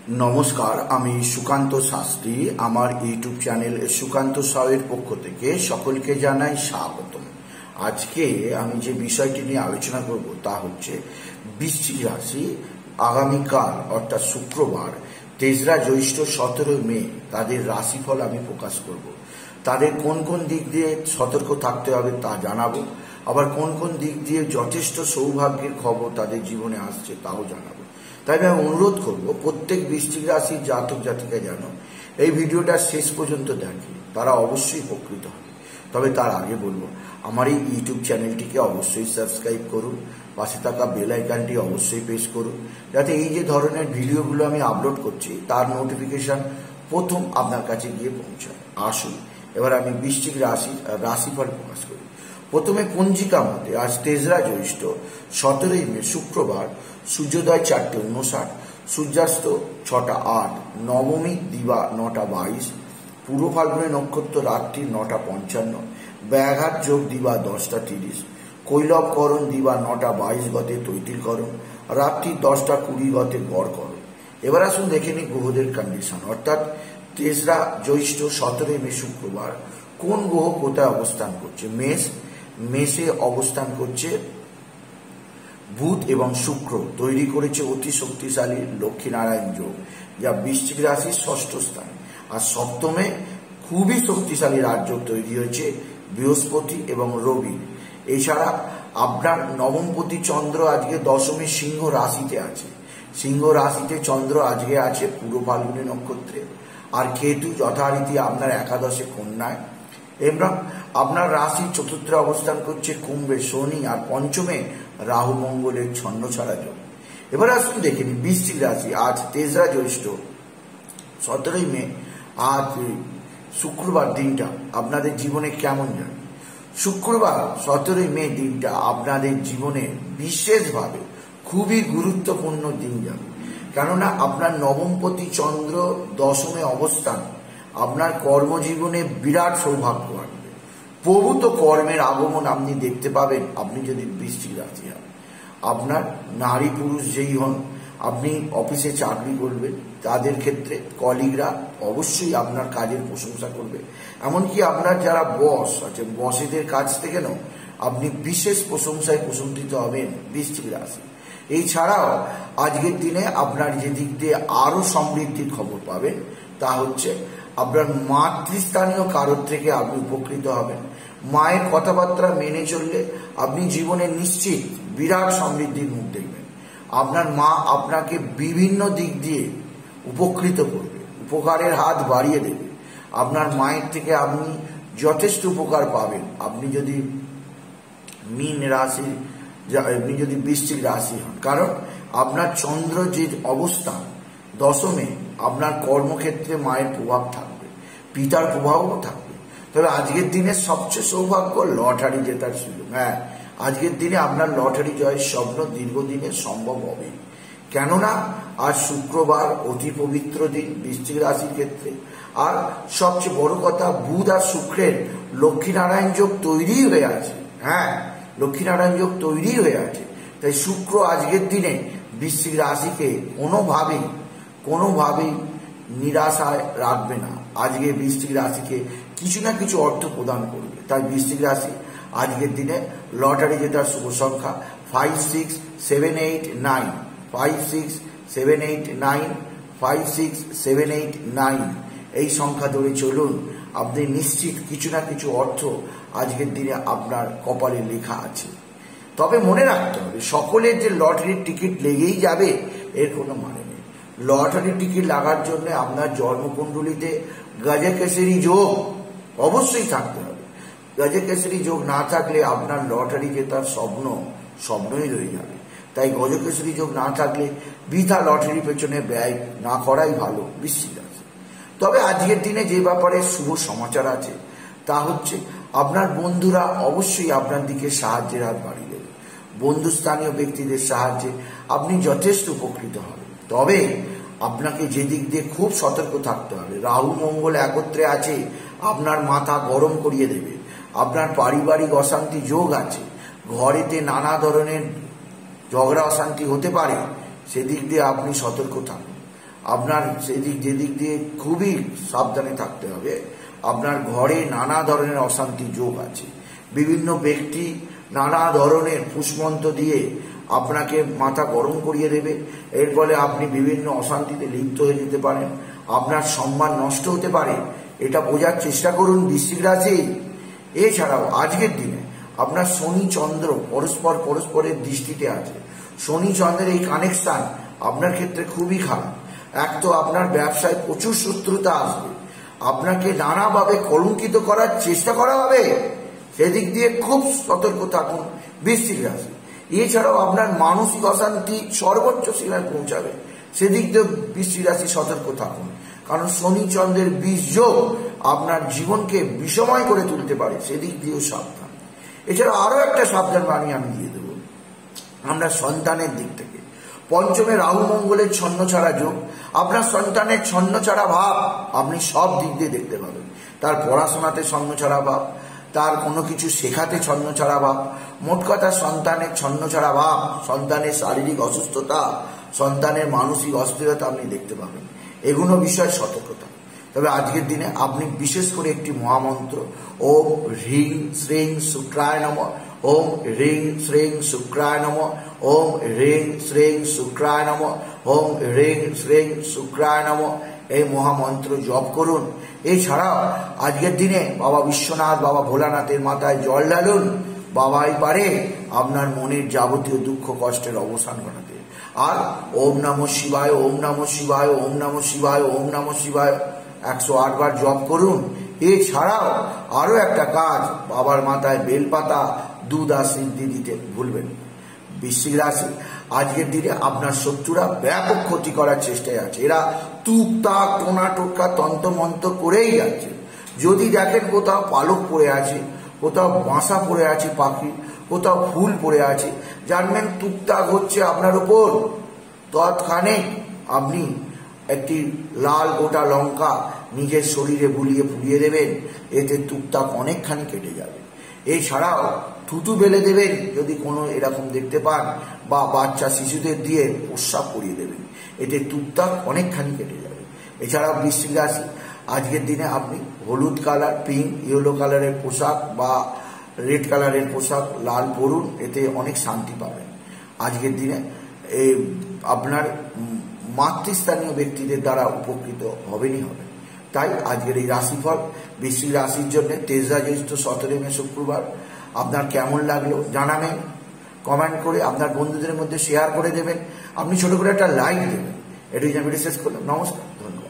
नमस्कार आमी सुकांत शास्त्री आमार यूट्यूब चैनल सुकांत सावेर पक्ष थेके सकलके जानाई स्वागतम। आज के आमी जे विषयटी निये आलोचना करब ता हच्छे वृश्चिक राशि आगामीकाल अर्थात शुक्रवार 3रा ज्यैष्ठ 17 मे तादेर राशिफल आमी प्रकाश करब। तादेर कोन कोन दिक दिये सतर्क थाकते हबे ता जानाबो, आबार कोन कोन दिक दिये यथेष्ट सौभाग्येर खबर तादेर जीवने आसछे ताओ जानाबो। তাই আমি অনুরোধ করব প্রত্যেক বৃশ্চিক রাশির জাতক জাতিকা যেন এই ভিডিওটা শেষ পর্যন্ত দেখে, তারা অবশ্যই উপকৃত হবে। তবে তার আগে বলবো আমার এই ইউটিউব চ্যানেলটিকে অবশ্যই সাবস্ক্রাইব করুন, পাশে থাকা বেল আইকনটি অবশ্যই প্রেস করুন, যাতে এই যে ধরনের ভিডিওগুলো আমি আপলোড করছি তার নোটিফিকেশন প্রথম আপনার কাছে গিয়ে পৌঁছায়। আসুন এবার আমি বৃশ্চিক রাশিফল প্রকাশ করি। প্রথমে পঞ্জিকা মতে আজ 3রা জ্যৈষ্ঠ 17 মে শুক্রবার, সূর্যোদয় 4:59, সূর্যাস্ত 6:08, নবমী দিবা 9:22, পূর্ব ফাল্গুনী নক্ষত্র রাত্রি 9:55, ব্যাঘাত যোগ দিবা 10:30, কৈলবকরণ দিবা 9:22 গতে তৈতিলকরণ, রাত্রি 10:20 গতে গড়করণ। এবার আসুন দেখে নিই গ্রহদের কন্ডিশন, অর্থাৎ 3রা জ্যৈষ্ঠ 17 মে শুক্রবার কোন গ্রহ কোথায় অবস্থান করছে। মেষে অবস্থান করছে বুধ এবং শুক্র, তৈরি করেছে অতি শক্তিশালী লক্ষ্মীনারায়ণ যোগ, যা বৃশ্চিক রাশির 6ষ্ঠ স্থান। আর সপ্তমে খুবই শক্তিশালী রাজযোগ তৈরি হয়েছে বৃহস্পতি এবং রবি। এছাড়া আপনার নবমপতি চন্দ্র আজকে দশমী সিংহ রাশিতে আছে। সিংহ রাশিতে চন্দ্র আজকে আছে পূর্ব ফাল্গুনী নক্ষত্রে, আর কেতু যথারীতি আপনার একাদশে কন্যায়, এবং আপনার রাশির 4র্থে অবস্থান করছে কুম্ভে শনি, আর পঞ্চমে রাহু মঙ্গলের ছন্নছাড়া যোগ। এবার আসুন দেখে নিই বৃশ্চিক রাশি আজ 3রা জ্যৈষ্ঠ 17 মে আজ শুক্রবার দিনটা আপনাদের জীবনে কেমন যাবে। শুক্রবার 17 মে দিনটা আপনাদের জীবনে বিশেষভাবে খুবই গুরুত্বপূর্ণ দিন যাবে, কেননা আপনার নবমপতি চন্দ্র দশমে অবস্থান আপনার কর্মজীবনে বিরাট সৌভাগ্য আনবে। প্রভূত কর্মের আগমন আপনি দেখতে পাবেন। আপনি যদি বৃশ্চিক রাশি হন, আপনার নারী পুরুষ যেই হন, আপনি অফিসে চাকরি করবেন তাদের ক্ষেত্রে কলিগরা অবশ্যই আপনার কাজের প্রশংসা করবে। এমনকি আপনার যারা বস আছে, বসেদের কাছ থেকেও আপনি বিশেষ প্রশংসায় প্রশংসিত হবেন বৃশ্চিক রাশি। এছাড়াও আজকের দিনে আপনার যে দিক দিয়ে আরো সমৃদ্ধির খবর পাবেন তা হচ্ছে আপনার মাতৃস্থানীয় কারোর থেকে আপনি উপকৃত হবেন। মায়ের কথাবার্তা মেনে চললে আপনি জীবনে নিশ্চিত বিরাট সমৃদ্ধির মুখ দেখবেন। আপনার মা আপনাকে বিভিন্ন দিক দিয়ে উপকৃত করবে, উপকারের হাত বাড়িয়ে দেবে। আপনার মায়ের থেকে আপনি যথেষ্ট উপকার পাবেন। আপনি যদি মীন রাশি, আপনি যদি বৃশ্চিক রাশি হন, কারণ আপনার চন্দ্র যে অবস্থান দশমে, আপনার কর্মক্ষেত্রে মায়ের প্রভাব থাকবে, পিতার প্রভাবও থাকবে। তবে আজকের দিনে সবচেয়ে সৌভাগ্য লটারি জেতার সুযোগ। হ্যাঁ, আজকের দিনে আপনার লটারি জয়ের স্বপ্ন দীর্ঘদিনের সম্ভব হবে, কেননা আজ শুক্রবার অতি পবিত্র দিন বৃশ্চিক রাশির ক্ষেত্রে। আর সবচেয়ে বড় কথা, বুধ আর শুক্রের লক্ষ্মীনারায়ণ যোগ তৈরি হয়ে আছে। হ্যাঁ, লক্ষ্মীনারায়ণ যোগ তৈরি হয়ে আছে। তাই শুক্র আজকের দিনে বৃশ্চিক রাশিকে কোনোভাবেই নিরাশায় রাখবে না। আজকে বৃশ্চিক রাশিকে কিছু না কিছু অর্থ প্রদান করবে। তাই বৃশ্চিক রাশি আজকের দিনে লটারি জেতার শুভ সংখ্যা 56789, 56789, 56789 এই সংখ্যা ধরে চলুন। আপনি নিশ্চিত কিছু না কিছু অর্থ আজকের দিনে আপনার কপালে লেখা আছে। তবে মনে রাখতে হবে, সকলের যে লটারির টিকিট লেগেই যাবে এর কোনো মানে নেই। লটারির টিকিট লাগার জন্য আপনার জন্মকুণ্ডলিতে গজকেশরী যোগ অবশ্যই থাকতে হবে। গজকেশরী যোগ না থাকলে আপনার লটারি জেতার স্বপ্নই রয়ে যাবে। তাই গজকেশরী যোগ না থাকলে বৃথা লটারির পেছনে ব্যয় না করাই ভালো বৃশ্চিক রাশি। তবে আজকের দিনে যে ব্যাপারে শুভ সমাচার আছে তা হচ্ছে আপনার বন্ধুরা অবশ্যই আপনার দিকে সাহায্যের হাত বাড়িয়ে দেবে। বন্ধুস্থানীয় ব্যক্তিদের সাহায্যে আপনি যথেষ্ট উপকৃত হবেন। তবে আপনাকে যে দিক দিয়ে খুব সতর্ক থাকতে হবে, রাহু মঙ্গল একত্রে আছে, আপনার মাথা গরম করিয়ে দেবে। আপনার পারিবারিক অশান্তি যোগ আছে, ঘরেতে নানা ধরনের ঝগড়া অশান্তি হতে পারে, সেদিক দিয়ে আপনি সতর্ক থাকুন। আপনার সেদিক যেদিক দিয়ে খুবই সাবধানে থাকতে হবে। আপনার ঘরে নানা ধরনের অশান্তি যোগ আছে। বিভিন্ন ব্যক্তি নানা ধরনের পুষ্পমন্ত্র দিয়ে আপনাকে মাথা গরম করিয়ে দেবে। এর ফলে আপনি বিভিন্ন অশান্তিতে লিপ্ত হয়ে যেতে পারেন, আপনার সম্মান নষ্ট হতে পারে। এটা বোঝার চেষ্টা করুন বৃশ্চিক রাশি। এছাড়াও আজকের দিনে আপনার শনি চন্দ্র পরস্পরের দৃষ্টিতে আছে। শনি চন্দ্রের এই কানেকশন আপনার ক্ষেত্রে খুবই খারাপ। এক তো আপনার ব্যবসায় প্রচুর শত্রুতা আসবে, আপনাকে নানাভাবে কলঙ্কিত করার চেষ্টা করা হবে, সেদিক দিয়ে খুব সতর্ক থাকুন বৃশ্চিক রাশি। এছাড়াও আপনার মানসিক অশান্তি সর্বোচ্চ সীমায় পৌঁছাবে, সেদিক দিয়ে বৃশ্চিক রাশি সতর্ক থাকুন। কারণ শনি চন্দ্রের বিষ যোগ আপনার জীবনকে বিষময় করে তুলতে পারে, সেদিক দিয়েও সাবধান। এছাড়া আরো একটা সাবধান বাণী আমি দিয়ে দেব আমরা সন্তানের দিক থেকে। পঞ্চমে রাহু মঙ্গলের ছন্ন ছাড়া যোগ, আপনার সন্তানের ছন্ন ছাড়া ভাব আপনি সব দিক দিয়ে দেখতে পাবেন। তার পড়াশোনাতে ছন্ন ছাড়া ভাব, তার কোনো কিছু শেখাতে ছন্ন ছাড়া ভাব, মোট কথা সন্তানের ছন্ন ছাড়া ভাব, সন্তানের শারীরিক অসুস্থতা, সন্তানের মানসিক অস্থিরতা আপনি দেখতে পাবেন। এগুলো বিষয়ে সতর্কতা। তবে আজকের দিনে আপনি বিশেষ করে একটি মহামন্ত্র ওম হ্রিং শ্রীং শুক্রায় নমঃ, ওম হ্রিং শ্রীং শুক্রায় নমঃ, ওম হ্রিং শ্রীং শুক্রায় নমঃ, ওম হ্রিং শ্রীং শুক্রায় নমঃ, এই মহামন্ত্র জপ করুন। এছাড়াও আজকের দিনে বাবা বিশ্বনাথ, বাবা ভোলানাথের মাথায় জল ঢালুন। বাবাই পারে আপনার মনের যাবতীয় দুঃখ কষ্টের অবসান ঘটাতে। আর ওম নমঃ শিবায়, ওম নমঃ শিবায়, ওম নমঃ শিবায়, ওম নমঃ শিবায় 108 বার জপ করুন। এছাড়াও আরো একটা কাজ, বাবার মাথায় বেলপাতা, দুধ আর সিদ্ধি দিতে ভুলবেন। বৃশ্চিক রাশি আজকের দিনে আপনার শত্রুরা ব্যাপক ক্ষতি করার চেষ্টায় আছে। এরা টুকটাক টোনা টোটকা তন্ত্রমন্ত্র করেই যাচ্ছে। যদি দেখেন কোথাও পালক পড়ে আছে, কোথাও বাসা পড়ে আছে পাখি, কোথাও ফুল পড়ে আছে, জানবেন টুকটাক হচ্ছে আপনার উপর। তৎক্ষণে আপনি একটি লাল গোটা লঙ্কা নিজের শরীরে বুলিয়ে পুড়িয়ে দেবেন, এতে টুকটাক অনেকখানি কেটে যাবে। এছাড়াও থুতু বেলে দেবেন যদি কোনো এরকম দেখতে পান, বা বাচ্চা শিশুদের দিয়ে প্রস্রাব করিয়ে দেবেন, এতে টুকটাক অনেকখানি কেটে যাবে। এছাড়াও বৃশ্চিক রাশি আজকের দিনে আপনি হলুদ কালার, পিঙ্ক, ইয়েলো কালারের পোশাক বা রেড কালারের পোশাক, লাল পরুন, এতে অনেক শান্তি পাবেন। আজকের দিনে আপনার মাতৃস্থানীয় ব্যক্তিদের দ্বারা উপকৃত হবেনই হবেন। তাই আজকের এই রাশিফল বৃশ্চিক রাশির জন্য 23 জ্যৈষ্ঠ 17 মে শুক্রবার আপনার কেমন লাগলো জানাবেন, কমেন্ট করে আপনার বন্ধুদের মধ্যে শেয়ার করে দেবেন। আপনি ছোট করে একটা লাইক দেবেন। এটুকু আমি শেষ করলাম। নমস্কার, ধন্যবাদ।